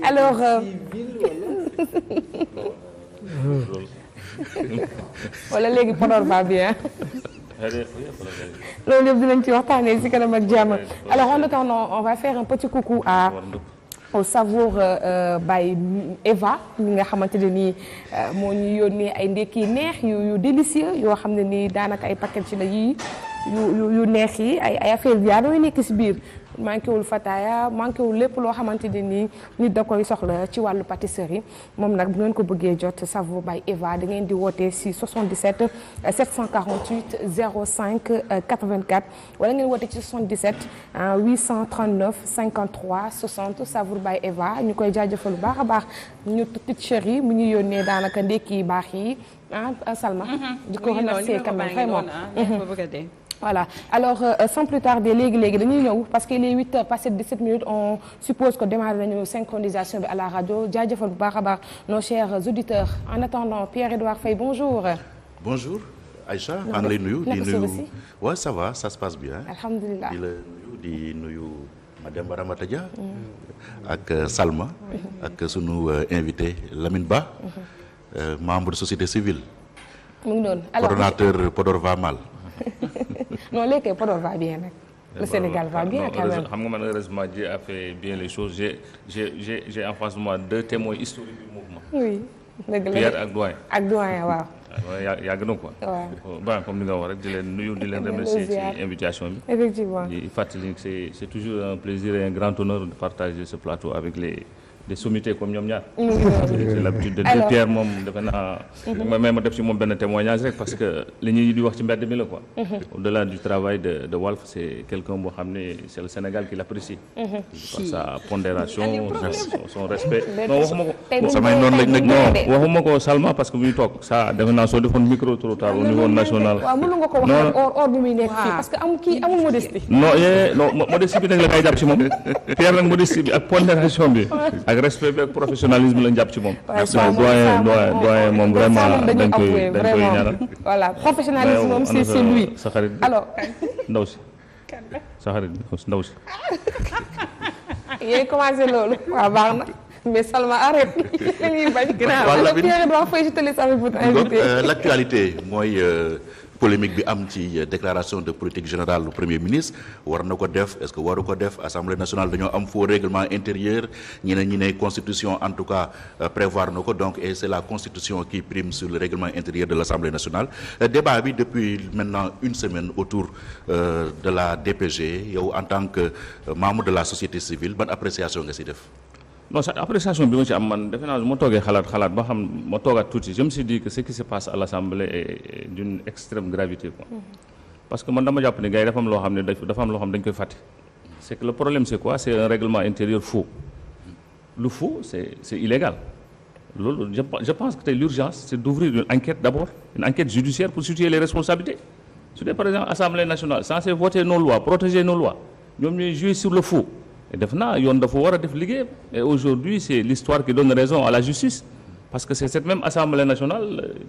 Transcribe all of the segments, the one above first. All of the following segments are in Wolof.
alors wala léegi Podor va bien. loolu yëpp dinañ ci waxtaanee si kanam ak jàmm. Alors en attendant on va faire un petit coucou au Savour by Eva ñi nga xamante ne nii moo ñu yónnee ay ndekki neex yu délicieux yoo xam ne nii daanaka ay paquet ci la yii yu neex yi ay affaire bi yaa nooy nekk si biir manqué wul fataaya manqué wul lépp loo xamante ne nii nit da koy soxla ci wàllu pâtisserie moom nag bu ngeen ko bëggee jot Savour by Eva da ngeen di woote si 77 748 05 84 wala ngeen woote ci 77 839 53 60 Savour by Eva ñu koy jaajëfal lu baax a baax ñu petite chérie mu ñu yónnee daanaka ndekki yu baax yi Salma. di ko remercier quand même vraiment. Voilà alors sans plus tarder léegi dañuy ñëw parce que il est 8 heures passé 17 minutes on suppose que démarré nañu synchronisation bi à la radio jaajëfal bu baax a baax nos chers auditeurs en attendant Pierre-Edouard Faye bonjour. Bonjour Aïcha maa ngi lay nuyu. di nuyu waaw ça va ça se passe bien. alhamdulilah di nuyu Mademba Ramata Dia. ak Salma. ak sunu invité Lamine Ba. membre de société civile. mu ngi doon alors coordonnateur Podor va mal. non léegi Podor va bien nag. Le Sénégal va bien quand même. xam nga man heureusement Dieu a fait bien les choses j'ai en face de moi deux témoins historiques du mouvement. oui dëgg la Pierre ak Doyen. ak Doyen waaw. waaw yàgg na quoi. waaw bon comme ni nga wax rek di leen nuyu di leen remercier ci invitation bi. effectivement di fàttali c'est toujours un plaisir et un grand honneur de partager ce plateau avec des sommités comme ñoom ñaar. c'est l'habitude de Pierre moom defe naa. ma def ci moom benn témoignage rek parce que li ñuy di wax ci mbedd mi la quoi. au-delà du travail de Walf c'est quelqu'un boo xam ne c'est le Sénégal qui l'apprécie. par sa pondération son respect. non waxuma ko. samay noonu lañ nag non waxuma ko Salma parce que bu ñu toog ça defe naa soo defoon micro trottoir au niveau national. waaw mënu nga ko wax or bi muy nekk fii parce que amul modestie. non modestie bi nag la kay jàpp ci moom Pierre nag modestie bi ak pondération bi. ak respect bi ak professionnalisme lañ jàpp ci moom. doyen moom vraiment dañ koy ñaanal. voilà professionnalisme moom c'est lui. sa xarit alors ndaw si sa xarit ndaw si. yéen commencé loolu. waaw baax na mais Salma arrête. dañuy bañ. alors Pierre-Edouard Faye je te laisse avec votre invité. L'actualité mooy. polémique bi am ci déclaration de politique générale du premier ministre war na ko def est-ce que waru ko def assemblée nationale dañoo am faux règlement intérieur ñi ne constitution en tout cas prévoir na ko donc et c'est la constitution qui prime sur le règlement intérieur de l'assemblée nationale débat bi depuis maintenant une semaine autour de la DPG yow en tant que membre de la société civile ban appréciation nga ci def. non sa appréciation bi ma ci am man defe naa ma toogee xalaat ba xam ma toogaat tuuti je me suis dit que ce qui se passe à l'Assemblée est d'une extrême gravité quoi. parce que man dama jàpp ne gars yi dafa am loo xam ne dañ koy fàtte. c'est que le problème c'est quoi c'est un règlement intérieur faux. lu faux c'est illégal. loolu je pense que tey l'urgence c'est d'ouvrir une enquête d'abord une enquête judiciaire pour situer les responsabilités. su dee par exemple Assemblée nationale censée voter nos lois protéger nos lois ñoom ñooy jouer sur le faux. def naa yoon dafa war a def liggéey et aujourd'hui c'est l'histoire qui donne raison à la justice parce que c'est cette même Assemblée nationale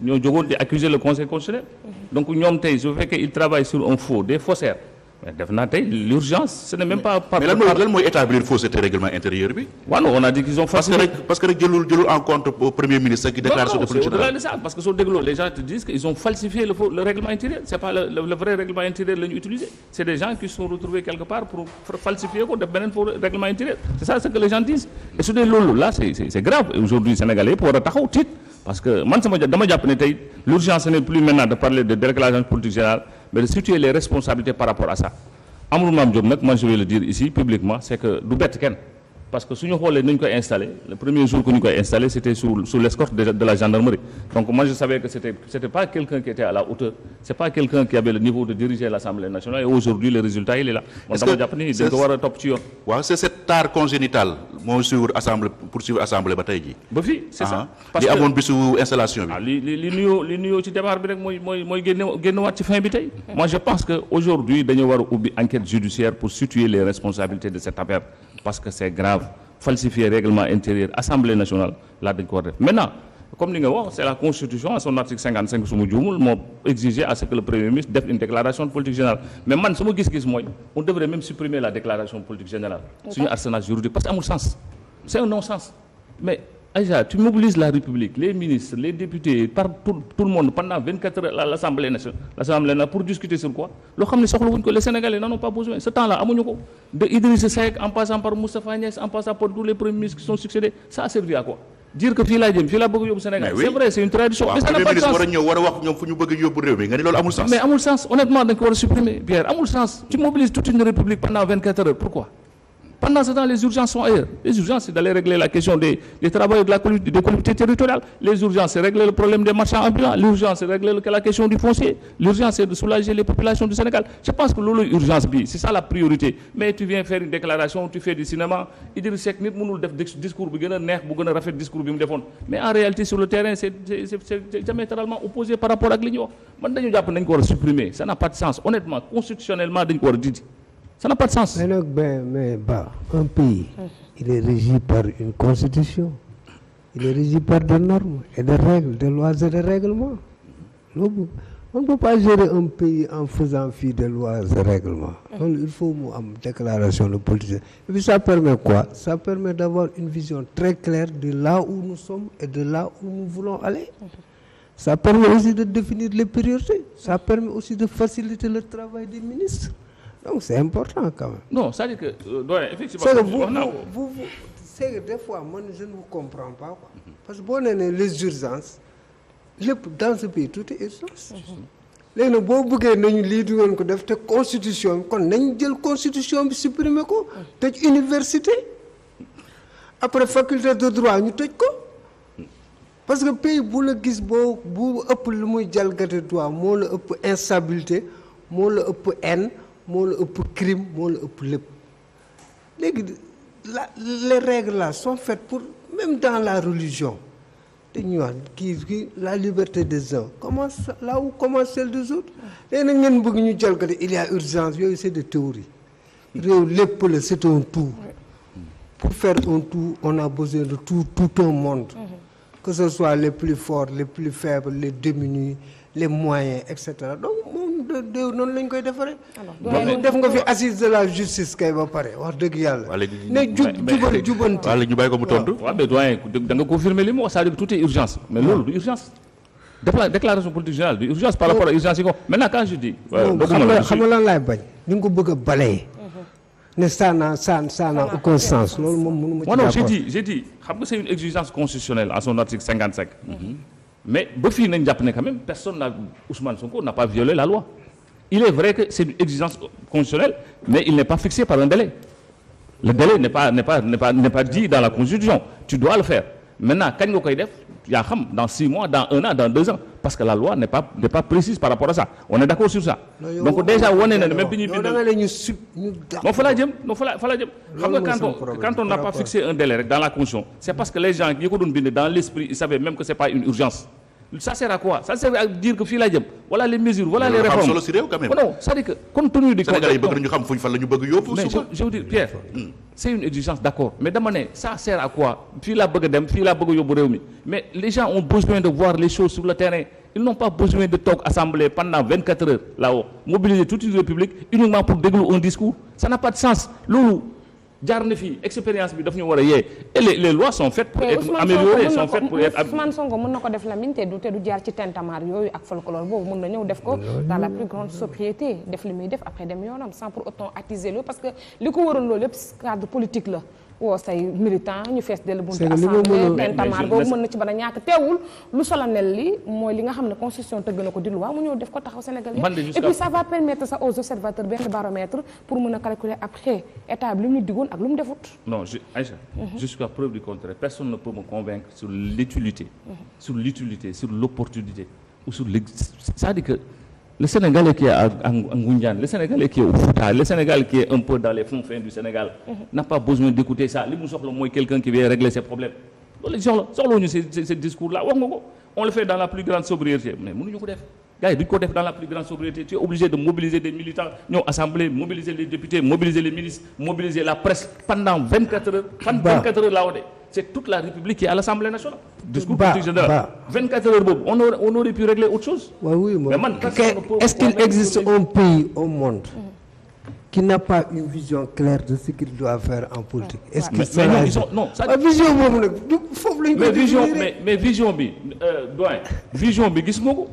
ñoo jógoon di accuser le Conseil constitutionnel donc ñoom tey su fekkee ils travaillent sur un faux des faussaires mais def naa tey l'urgence ce n'est même pas mais lan mooy établir fausseté règlement intérieur bi. waaw non on a dit qu'ils ont falsifié parce que rek jëlul en compte au premier ministre qui déclaration de politique générale. Non, c'est au-delà de ça parce que soo dégloo les gens te disent qu'ils ont falsifié le règlement intérieur c'est pas le vrai règlement intérieur la ñu utilisé c'est des gens qui se sont retrouvés quelque part pour falsifier ko def beneen faux règlement intérieur c'est ça ce que les gens disent et su dee loolu là c'est grave et aujourd'hui Sénégalais yëpp war a taxaw tiit parce que man dama jàpp ne tey l'urgence ce n'est plus maintenant de parler de déclaration de politique générale mais de situer les responsabilités par rapport à ça. Amadou Mame Diop nag moi je vais le dire ici publiquement c'est que du bett kenn parce que suñu xoolee nañu koy installé le premier jour que ñu koy installé c'était sous l'escorte de la gendarmerie donc moi je savais que c'était pas quelqu'un qui était à la hauteur c'est pas quelqu'un qui avait le niveau de diriger l'Assemblée nationale et aujourd'hui le résultat il est là. man dama jàpp ni dañ ko war a topp ci yoon. waaw c'est cette tare consénitale moo suivre assemblée ba tey jii. ba fii c'est ça. parce que li amoon bisu installation bi. ah li nuyoo ci débat bi rek mooy génnewaat ci fin bi tey. moi je pense que aujourd'hui dañu war a ubbi enquête judiciaire pour situer les responsabilités de cette affaire parce que c'est grave falsifier règlement intérieur Assemblée nationale là dañ ko war def maintenant comme li nga wax c'est la constitution à son article 55 su ma juumul moo exiger à ce que le premier ministre def une déclaration de politique générale mais man sama gis-gis mooy on devrait même supprimer la déclaration de politique générale suñu arsenal juridique parce que amul sens c'est un non-sens mais Aïcha, tu mobilises la République, les ministres, les députés, par tout le monde pendant 24 heures à l'Assemblée nationale pour discuter sur quoi? Les Sénégalais n'en ont pas besoin. Ce temps-là, de Idriss Seck en passant par Moustapha Niasse, en passant par tous les premiers ministres qui sont succédés, ça a servi à quoi? Dire que fii laa jëm fii laa bëgg yóbbu Sénégal, c'est vrai, c'est une tradition, mais ça n'a pas de sens. Mais amul sens, honnêtement dañ ko war a supprimer, Pierre, amul sens. Tu mobilises toute une république pendant 24 heures, pourquoi? Pendant ce temps, les urgences sont ailleurs. Les urgences, c'est d'aller régler la question des travailleurs des collectivités territoriales. Les urgences, c'est régler le problème des marchands ambulants. L'urgence, c'est régler la question du foncier. L'urgence, c'est de soulager les populations du Sénégal. Je pense que l'urgence, c'est ça la priorité. Mais tu viens faire une déclaration, tu fais du cinéma. Idriss Seck nit mënul def discours bu gën a neex bu gën a rafet discours bi mu defoon. Mais en réalité, sur le terrain, c'est diamétralement opposé par rapport ak li ñu wax. Man dañu jàpp nañ ko war a supprimer. Ça n'a pas de sens. Honnêtement, constitutionnellement, dañ ko war a dindi. Ça n'a pas de sens. Mais un pays, il est régi par une constitution. Il est régi par des normes et des règles, des lois et des règlements. On ne peut pas gérer un pays en faisant fi des lois et règlements. Donc, il faut une déclaration de politique. Et puis ça permet quoi? Ça permet d'avoir une vision très claire de là où nous sommes et de là où nous voulons aller. Ça permet aussi de définir les priorités. Ça permet aussi de faciliter le travail des ministres. Donc c'est important quand même. Non, ça veut dire que effectivement. C'est que des fois, moi je ne vous comprends pas. Quoi. Parce que bon, les urgences, dans ce pays, tout est urgence. Les gens qui ont une constitution, la constitution supprimée, la université. Après faculté de droit, nous avons parce que le pays, si le pays est instabilité, haine, crime, les règles là sont faites pour, même dans la religion, la liberté des uns, là où commence celle des autres. Il y a urgence, c'est des théories. C'est un tout. Pour faire un tout, on a besoin de tout un monde. Que ce soit les plus forts, les plus faibles, les démunis, les moyens, etc. Donc, non lañ koy defaree. def nga fi assise de la justice kay ba pare wax dëgg yàlla. ne jubanti. ñu bàyyi ko mu tontu. waaw mais doyen da nga confirmer li mu wax, c'est-à-dire que tout est urgence. Mais loolu du urgence. Déclaration politique générale du urgence par rapport à urgence yi ko. Maintenant quand je dis. xam nga lan laay bañ. ni nga ko bëgg a balayer. ne ça n'a aucun sens. loolu moom mënu ma ci d'accord. Non, j'ai dit xam nga c'est une exigence constitutionnelle à son article 55. Mais quand même, Ousmane Sonko n'a pas violé la loi. Il est vrai que c'est une exigence constitutionnelle, mais il n'est pas fixé par un délai. Le délai n'est pas dit dans la Constitution. Tu dois le faire. Maintenant, quand il y a dans 6 mois, dans 1 an, dans 2 ans, parce que la loi n'est pas précise par rapport à ça. On est d'accord sur ça. Donc déjà, on est même quand on n'a pas fixé un délai dans la Constitution, c'est parce que les gens qui ont dans l'esprit, ils savaient même que ce n'est pas une urgence. Ça sert à quoi? Ça sert à dire que voilà les mesures, voilà les réformes. Non, ça dit que compte tenu du contexte. Je veux dire, Pierre, c'est une exigence, d'accord. Mais demander, ça sert à quoi? Mais les gens ont besoin de voir les choses sur le terrain. Ils n'ont pas besoin de talk assemblée pendant 24 heures là-haut. Mobiliser toute une république uniquement pour déglouer un discours. Ça n'a pas de sens. Loulou. Expérience et les lois sont faites pour être améliorées, sont faites pour être Ousmane Sonko mën na ko def Lamine te du jaar ci tentamar yooyu ak folklore boobu mën na ñëw def ko dans la plus grande sobriété def li muy def après dem yoonam sans pour autant attiser le parce que li ko waroon loolu yëpp cadre politique la woo say militant ñu fees dellu buntu assemblée tentamar boobu mën na ci bana ñàkk teewul lu solennel li mooy li nga xam ne constitution tëgg na ko di loi mu ñëw def ko taxaw Sénégal yi et puis ça va permettre ça aux observateurs benn baromètre pour mën a calculer après état bi lu mu digoon ak lu mu defut. Non, Aïcha, jusqu'à preuve du contraire, personne ne peut me convaincre sur l'utilité, sur l'opportunité ou sur ça dit que le Sénégalais qui est à Ngoundiane, le Sénégalais qui est au Fouta, le Sénégalais qui est un peu dans les fonds fins du Sénégal n'a pas besoin d'écouter ça. Quelqu'un qui vient régler ses problèmes. Ce discours-là, on le fait dans la plus grande sobriété. Mais dans la plus grande sobriété, tu es obligé de mobiliser des militants, assembler, mobiliser les députés, mobiliser les ministres, mobiliser la presse pendant 24 heures. 24 heures là-haut. C'est toute la République qui est à l'Assemblée nationale. Discours politique général. 24 heures, on aurait pu régler autre chose. Oui, mais est-ce qu'il existe un pays au monde qui n'a pas une vision claire de ce qu'il doit faire en politique. Est-ce que mais non, ils sont non ça vision boobu nag foofu lañ ko mais vision bi doyen vision bi gis nga ko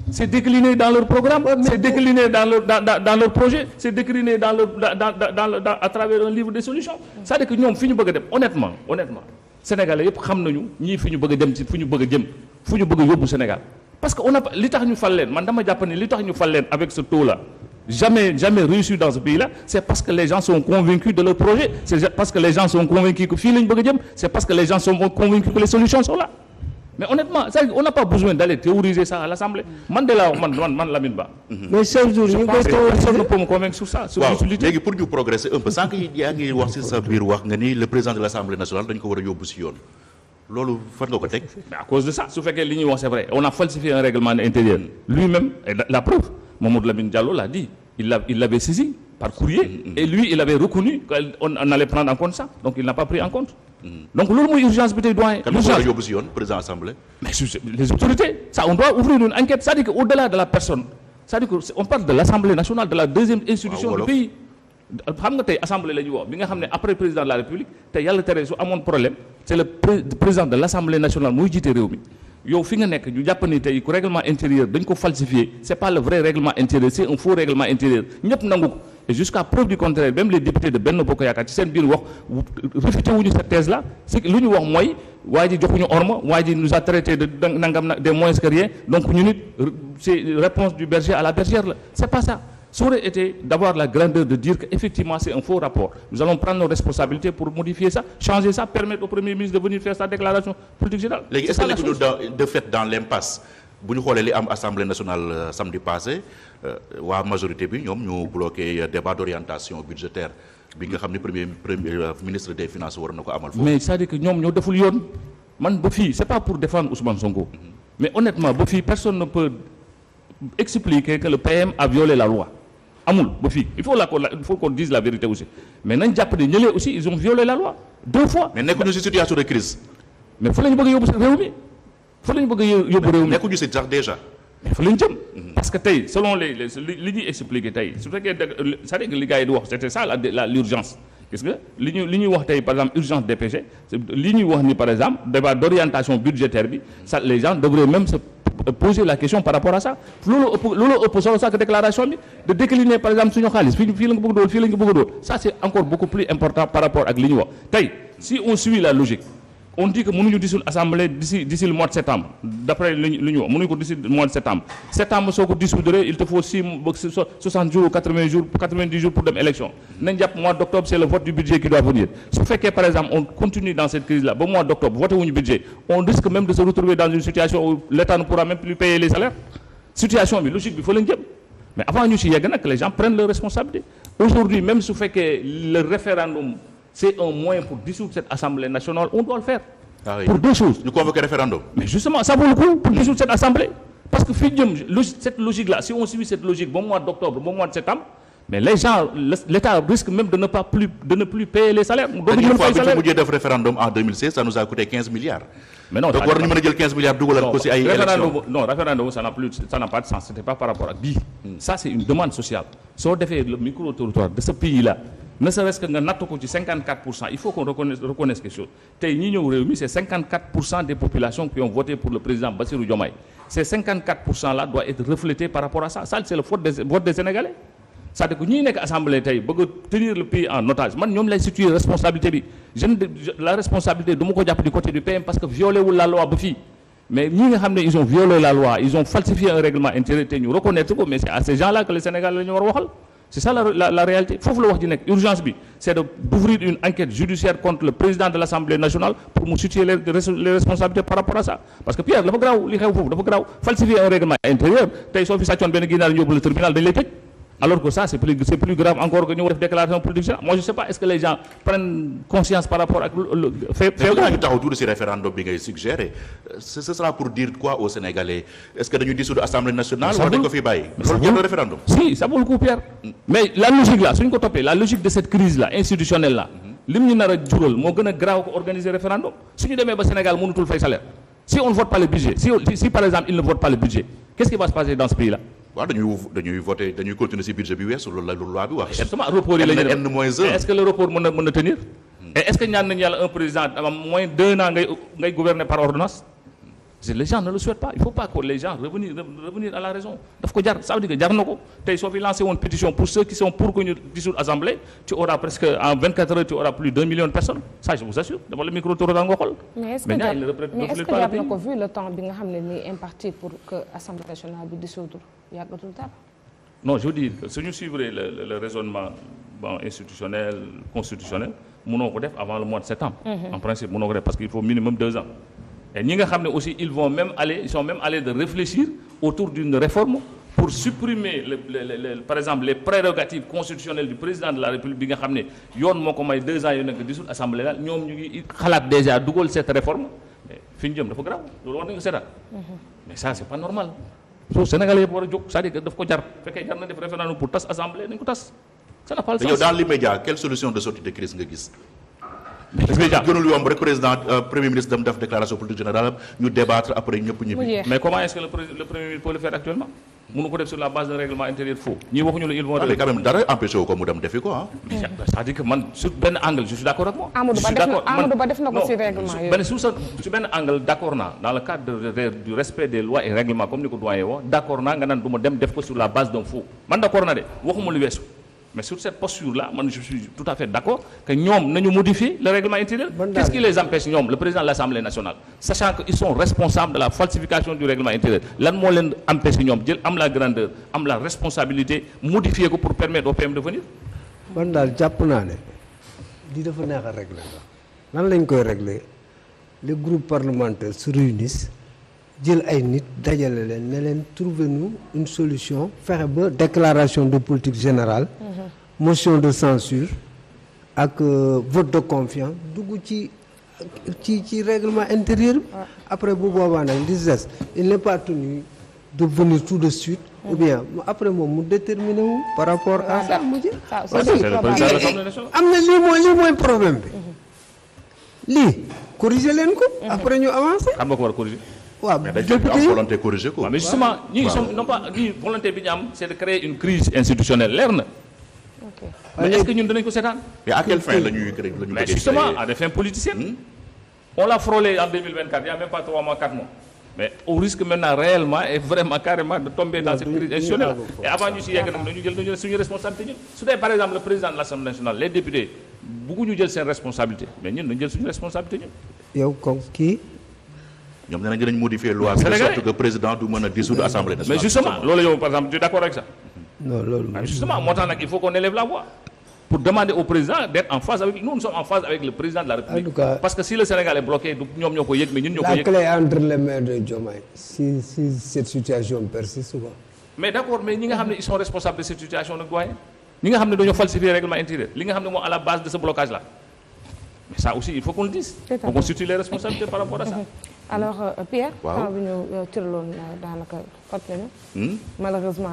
c'est décliné dans leur programme, c'est décliné dans leur projet, c'est décliné à travers un livre de solutions. C'est-à-dire que ñoom fi ñu bëgg a dem honnêtement Sénégalais yëpp xam nañu ñii fi ñu bëgg a dem ci fu ñu bëgg a jëm fu ñu bëgg a yóbbu Sénégal parce que on a li tax ñu fal leen man dama jàpp ne li tax ñu fal leen avec ce taux là jamais réussi dans ce pays là c'est parce que les gens sont convaincus de leur projet, c'est parce que les gens sont convaincus que fii la ñu bëgg a jëm, c'est parce que les gens sont convaincus que les solutions sont là. Mais honnêtement, on n'a pas besoin d'aller théoriser ça à l'Assemblée. Man Lamine Ba. Mais chaque jour, personne ne peut me convaincre sur ça. Léegi pour ñu progresser un peu sànq yaa ngi wax ci sa biir wax nga ni le président de l'Assemblée nationale dañ ko war a yóbbu ci yoon loolu fan nga ko teg. Mais à cause de ça su fekkee li ñuy wax c'est vrai on a falsifié un règlement intérieur lui-même et la preuve Mamadou Lamine Diallo l'a dit il l'avait saisi par courrier et lui il avait reconnu qu'on allait prendre en compte ça donc il n'a pas pris en compte. Donc loolu mooy urgence bi tey doyen. kan moo war a yóbbu ci yoon président assemblée. Mais les autorités ça on doit ouvrir une enquête c'est-à-dire que au-delà de la personne c'est-à-dire que on parle de l'Assemblée nationale de la deuxième institution du pays. xam nga tey assemblée la ñuy wax bi nga xam ne après président de la république tey yàlla tere su amoon problème c'est le président de l'Assemblée nationale mooy jiite réew mi yow fi nga nekk ñu jàpp ni tey ku règlement intérieur dañ ko falsifié c'est pas le vrai règlement intérieur c'est un faux règlement intérieur ñëpp nangu ko et jusqu'à preuve du contraire même les députés de Benno Bokk Yaakaar ci seen biir wax réfuté wuñu cette thèse là c'est que lu ñu wax mooy waa ji joxuñu orma waa ji nous a traité de nangam des moins que rien donc ñu nit c'est réponse du berger à la bergère la c'est pas ça. Ça aurait été d'avoir la grandeur de dire qu'effectivement c'est un faux rapport. Nous allons prendre nos responsabilités pour modifier ça, changer ça, permettre au Premier ministre de venir faire sa déclaration politique générale. Est-ce que nekk de fait dans l'impasse bu ñu xoolee li am Assemblée nationale samedi passé waa majorité bi ñoom ñu bloqué débat d'orientation budgétaire bi nga xam ne premier ministre des finances war na ko amal foofu. Mais c'est-à-dire que ñoom ñoo deful yoon man ba fii c'est pas pour défendre Ousmane Sonko mais honnêtement ba fii personne ne peut expliquer que le PM a violé la loi. Amul ba fii il faut qu'on dise la vérité aussi mais nañ jàpp ne ñëlee aussi ils ont violé la loi 2 fois. mais nekkuñu ci situation de crise. mais fa la ñu bëgg a yóbbu réew mi fa la ñu bëgg a yóbbu réew mi. nekkuñu ci sax déjà. mais fa la ñu jëm. parce que tey selon li ñuy expliquer tey su fekkee c'est-à-dire que li gars yi di wax c'était ça l'urgence gis nga li ñuy wax tey par exemple urgence DPG li ñuy wax ni par exemple débat d'orientation budgétaire bi ça les gens devraient même se poser la question par rapport à ça loolu ëpp solo sax déclaration bi de décliner par exemple suñu xaalis fii la nga bëgg dool fii la nga bëgg dool ça c'est encore beaucoup plus important par rapport ak li ñu wax tey si on suit la logique on dit que mënuñu dissoudre assemblée d'ici le mois de septembre d'après lu ñu wax mënuñu ko d'ici le mois de septembre soo ko dissoudre il te faut 60 jours ou 90 jours pour dem élection nañ jàpp mois d'octobre c'est le vote du budget qui doit venir su fekkee par exemple on continue dans cette crise là ba mois d'octobre voté wuñu budget on risque même de se retrouver dans une situation où l'État ne pourra même plus payer les salaires situation bi logique bi fa lañ jëm mais avant ñu ci yegg nag les gens prennent leurs responsabilités aujourd'hui même su fekkee le référendum c'est un moyen pour dissoudre cette Assemblée nationale, on doit le faire. Ah oui. Pour 2 choses. Nous convoquer référendum. Mais justement, ça vaut le coup pour dissoudre cette Assemblée. Parce que cette logique-là, si on suit cette logique, bon mois d'octobre, bon mois de septembre, mais les gens, l'État risque même de ne plus payer les salaires. Donc, une fois que nous avons fait référendum en 2016, ça nous a coûté 15 milliards. Mais non, donc, on a dit 15 milliards d'euros aussi à l'élection. Non, référendum, ça n'a pas de sens. C'était pas par rapport à BI. Ça, c'est une demande sociale. Si on fait le micro-territoire de ce pays-là, ne serait-ce que nga natt ko ci 54%, il faut qu'on reconnaisse quelque chose. Tey ñi ñëw réew mi c'est 54% des populations qui ont voté pour le président Bassirou Diomaye. Ces 54% là doivent être reflétés par rapport à ça. Ça c'est le vote des Sénégalais. C'est-à-dire que ñi nekk assemblée tey bëgg tenir le pays en otage man ñoom lay situer responsabilité bi la responsabilité du ma ko jàpp du côté du PM parce que violé wul la loi ba fii mais ñi nga xam ne ils ont violé la loi ils ont falsifié un règlement intérieur te ñu reconnaître ko mais c'est à ces gens-là que les Sénégalais la ñu war a waxal. C'est ça la réalité foofu la wax ji nekk urgence bi c'est d'ouvrir une enquête judiciaire contre le président de l'Assemblée nationale pour mu situer les responsabilités par rapport à ça parce que Pierre dafa garaaw li xew foofu dafa garaaw falsifier un règlement intérieur tey soo fi sàccoon benn ginaar yóbbu le tribunal dañ lay tëj alors que ça c'est plus grave encore que ñu def déclaration politique générale moi je sais pas est-ce que les gens prennent conscience par rapport ak le fait ñu taxaw tuuti ci référendum bi ngay suggérer ce sera pour dire quoi aux Sénégalais est-ce que dañu dissoudre Assemblée nationale wala dañ ko fi bàyyi loolu jël référendum si ça vaut le coup Pierre mais la logique là suñ ko toppee la logique de cette crise là institutionnelle là lim ñu nar a jural moo gën a graaw ko organiser référendum suñu demee ba Sénégal mënutul fay salaire si on ne vote pas le budget si par exemple il ne vote pas le budget qu'est-ce qui va se passer dans ce pays là waaw dañuy voté dañuy continuer ci budget bi weesu loolu la loi bi wax. justement report yi la ñuy def N-1. est-ce que le report mën na tenir. et est-ce que ñaan nañu yàlla un président am moins d'1 an ngay gouverner par ordonnance. Les gens ne le souhaitent pas. Il ne faut pas que les gens revenir à la raison. daf ko jar ça veut dire que jar na ko tey soo fi lancé une pétition pour ceux qui sont pour que ñu dissoudre l'Assemblée tu auras presque en 24 heures tu auras plus d'1 million de personnes ça je vous assure dama la micro toro nga xool. mais est-ce que jar na ko vu le temps bi nga xam ne nii imparti pour que Assemblée nationale bi dissoudre yàggatul dara. non je veux dire que si ñu suivre le raisonnement institutionnel constitutionnel mënoo ko def avant le mois de septembre. En principe mënoo ko def parce qu'il faut minimum 2 ans. Et ñi nga xam ne aussi ils sont même allés de réfléchir autour d'une réforme pour supprimer par exemple les prérogatives constitutionnelles du président de la République bi nga xam ne yoon moo ko may 2 ans yu nekk dissoudre assemblée la ñoom ñu ngi xalaat déjà dugal cette réforme mais fi ñu jëm dafa garaaw loolu war nañu ko seetaan mais ça c'est pas normal soo Sénégalais yëpp war a jóg c'est-à-dire que daf ko jar fekkee jar na def référendum pour tas assemblée nañ ko tas ça n'a pas le sens. yow dans l'immédiat quelle solution de sortie de crise nga gis. gënul yomb rek président premier ministre dem def déclaration politique générale ñu débattre après ñëpp ñibbi. mais comment est-ce que le premier ministre peut le faire actuellement mënu ko def sur la base d'un règlement intérieur faux ñii waxuñu la ils vont. mais quand même dara empêché wu ko mu dem defi ko ah. c'est-à-dire que man sur benn angle je suis d'accord ak moi. Amadou Ba def na ko ci règlement yooyu. sur benn angle d'accord naa dans le cadre du respect des lois et règlements comme ni ko doyen wax d'accord naa nga naan du ma dem def ko sur la base d'un faux man d'accord na de waxuma lu weesu. Mais sur cette posture-là, moi, je suis tout à fait d'accord que nous modifier le règlement intérieur. Qu'est-ce qui les empêche, le président de l'Assemblée nationale, sachant qu'ils sont responsables de la falsification du règlement intérieur. Là, nous les empêche, nous avons la grandeur, nous la responsabilité, modifier pour permettre au PM de venir. Je suis régler. Les groupes parlementaires se réunissent, trouvez-nous une solution, faire une déclaration de politique générale, motion de censure, avec vote de confiance, du règlement intérieur. Après, il n'est pas tenu de venir tout de suite, ou bien après, nous déterminons par rapport à ça. C'est le président de l'Assemblée nationale. C'est un problème. Corrigez les après nous avancer. Corriger. Mais d'ailleurs, en volonté corriger quoi. Mais justement, non pas volonté c'est de créer une crise institutionnelle. Mais est-ce que nous donnons que c'est ça? Et à quelle fin la nuit créer? Mais justement, à des fins politiciennes. On l'a frôlé en 2024, il n'y a même pas 3 mois, 4 mois. Mais au risque maintenant réellement et vraiment carrément de tomber dans cette crise institutionnelle. Et avant nous y avons une responsabilité. Par exemple, le président de l'Assemblée nationale, les députés, beaucoup nous avons une responsabilité. Mais nous avons une responsabilité. Qui? Nous avons modifié la loi de sorte que le président doit dissoudre l'Assemblée nationale. Mais justement, par exemple, tu es d'accord avec ça? Non, justement, il faut qu'on élève la voix pour demander au président d'être en phase avec nous. Nous sommes en phase avec le président de la République. Parce que si le Sénégal est bloqué, nous sommes la clé entre les mains de Diomaye. Si cette situation persiste. Mais d'accord, mais ils sont responsables de cette situation. Nous avons falsifié le règlement intérieur. Nous sommes à la base de ce blocage-là. Mais ça aussi, il faut qu'on le dise. On constitue les responsabilités par rapport à ça. Alors, Pierre, malheureusement,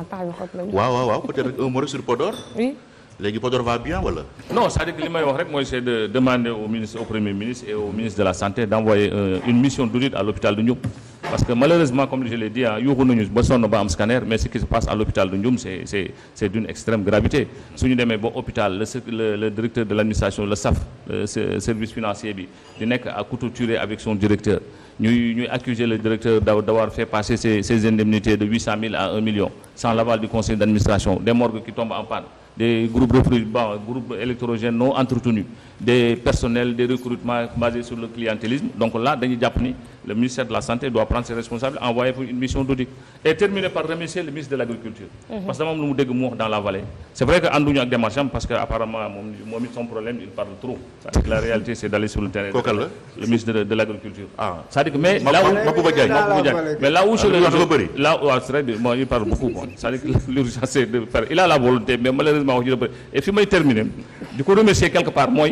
peut-être un mot sur Podor. Oui. Les Podor va bien, voilà. Non, ça veut dire que c'est de demander au Premier ministre et au ministre de la Santé d'envoyer une mission d'audit à l'hôpital de Ndioum. Parce que malheureusement, comme je l'ai dit, il y a un scanner, mais ce qui se passe à l'hôpital de Ndioum, c'est d'une extrême gravité. Si nous avons l'hôpital, le directeur de l'administration, le SAF, le service financier, il est à couteau tiré avec son directeur. Nous accusons le directeur d'avoir fait passer ses indemnités de 800 000 à 1 million, sans l'aval du conseil d'administration, des morgues qui tombent en panne, des groupes électrogènes non entretenus, des personnels, des recrutements basés sur le clientélisme. Donc là, le ministère de la Santé doit prendre ses responsabilités, envoyer pour une mission d'audit. Et terminer par remercier le ministre de l'Agriculture. Parce que nous nous dégoûtons dans la vallée. C'est vrai qu'Andou a des marchands parce qu'apparemment, son problème, il parle trop. La réalité, c'est d'aller sur le terrain. Le ministre de l'Agriculture. Ça dit que, mais là où il parle beaucoup. Ça dit que l'urgence, c'est de faire. Il a la volonté, mais malheureusement, et puis, je termine. Du coup, remercier quelque part, moi,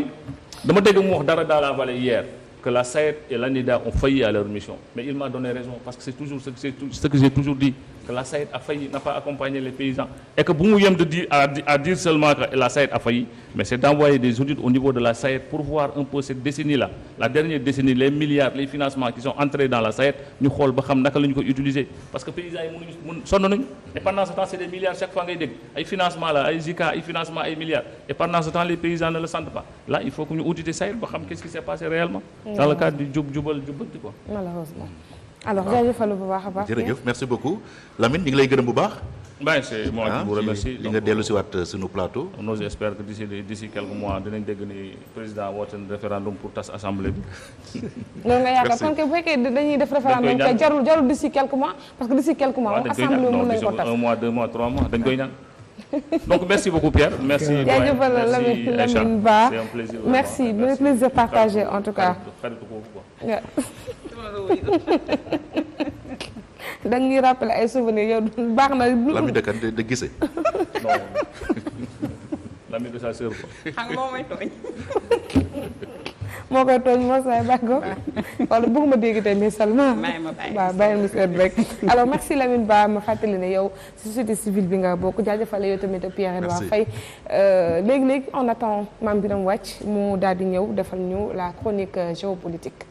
je me dégoûte dans la vallée hier. Que la SAED et l'ANIDA ont failli à leur mission. Mais il m'a donné raison, parce que c'est toujours ce que j'ai toujours dit. que la SAED a failli, n'a pas accompagné les paysans. Et que vous de dire, à dire seulement que la SAED a failli, mais c'est d'envoyer des audits au niveau de la SAED pour voir un peu cette décennie-là, la dernière décennie, les milliards, les financements qui sont entrés dans la SAED, nous savons comment nous utiliser. Parce que les paysans, et pendant ce temps, c'est des milliards chaque fois qu'ils dégagent. Les financements, les ZICA, les financements, les milliards. Et pendant ce temps, les paysans ne le sentent pas. Là, il faut que nous auditer SAED pour savoir qu'est-ce qui s'est passé réellement dans le cadre du Djoubal. Malheureusement. Alors, jaajëfal bu baax a baax. jërëjëf merci beaucoup Lamine ñu ngi lay gërëm bu baax. Ben c'est moi qui vous remercie. li nga dellu si waat suñu plateau. Nous j'espère que d'ici quelques mois dinañ dégg ni président woote na référendum pour tas assemblée bi. loolu nga yaakaar kon bu fekkee dañuy def référendum kay jarul d'ici quelques mois parce que d'ici quelques mois assemblée mën nañ ko tas. 1 mois 2 mois 3 mois dañ koy ñaan. Donc merci beaucoup Pierre, merci. jaajëfal Lamine Ba, c'est un plaisir. Merci, le plaisir partagé en tout cas. da nga ñuy rappeler ay souvenirs yow baax na. Lamine de kan de gisee. Non Lamine de sa sœur quoi. xam moo may tooñ. moo koy tooñ moo say bàggo wala bëgguma dégg tey mais seulement waaw bàyyil mu seet rek. Alors merci Lamine Ba ma fàttali ne yow société civile bi nga bokk jaajëfale yow tamit Pierre-Edouard Faye. léegi on attend Mame Birame Wathie mu daal di ñëw defal ñu la chronique géopolitique.